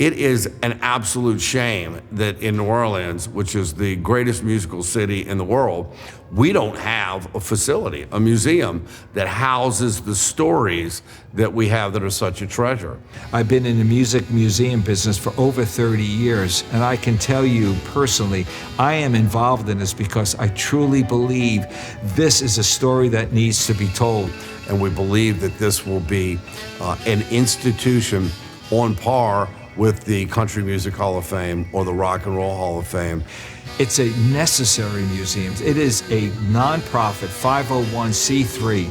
It is an absolute shame that in New Orleans, which is the greatest musical city in the world, we don't have a facility, a museum that houses the stories that we have that are such a treasure. I've been in the music museum business for over 30 years, and I can tell you personally, I am involved in this because I truly believe this is a story that needs to be told. And we believe that this will be an institution on par with the Country Music Hall of Fame or the Rock and Roll Hall of Fame. It's a necessary museum. It is a nonprofit 501c3,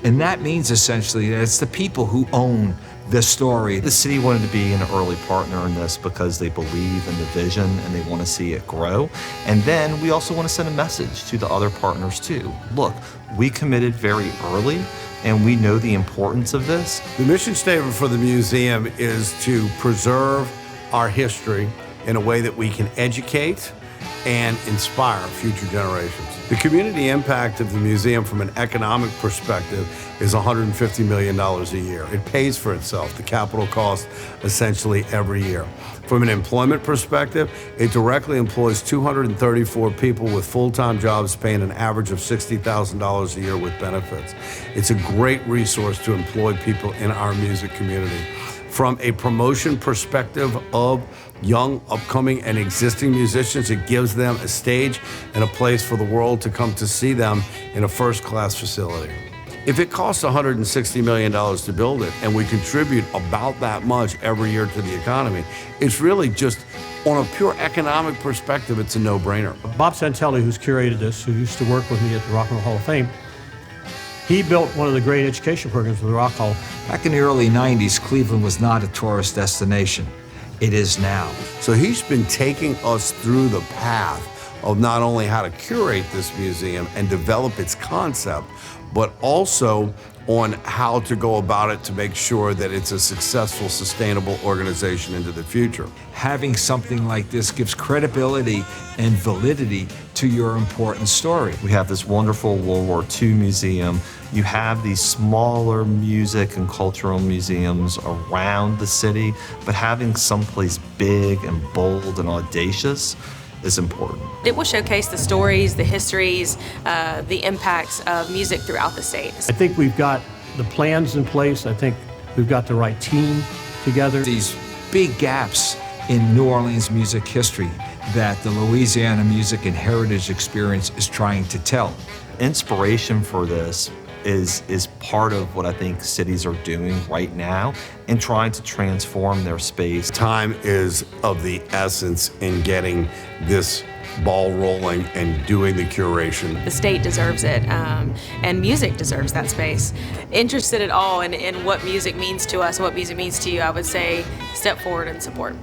and that means essentially that it's the people who own the story. The city wanted to be an early partner in this because they believe in the vision and they want to see it grow. And then we also want to send a message to the other partners too. Look, we committed very early and we know the importance of this. The mission statement for the museum is to preserve our history in a way that we can educate and inspire future generations. The community impact of the museum from an economic perspective is $150 million a year. It pays for itself, the capital cost, essentially every year. From an employment perspective, it directly employs 234 people with full-time jobs paying an average of $60,000 a year with benefits. It's a great resource to employ people in our music community. From a promotion perspective of young, upcoming, and existing musicians, it gives them a stage and a place for the world to come to see them in a first-class facility. If it costs $160 million to build it, and we contribute about that much every year to the economy, it's really just, on a pure economic perspective, it's a no-brainer. Bob Santelli, who's curated this, who used to work with me at the Rock and Roll Hall of Fame, he built one of the great education programs for the Rock Hall. Back in the early 90s, Cleveland was not a tourist destination. It is now. So he's been taking us through the path of not only how to curate this museum and develop its concept, but also on how to go about it to make sure that it's a successful, sustainable organization into the future. Having something like this gives credibility and validity to your important story. We have this wonderful World War II museum. You have these smaller music and cultural museums around the city, but having someplace big and bold and audacious is important. It will showcase the stories, the histories, the impacts of music throughout the state. I think we've got the plans in place. I think we've got the right team together. These big gaps in New Orleans music history that the Louisiana Music and Heritage Experience is trying to tell. Inspiration for this is part of what I think cities are doing right now and trying to transform their space. Time is of the essence in getting this ball rolling and doing the curation. The state deserves it, and music deserves that space. Interested at all in what music means to us, what music means to you, I would say step forward and support.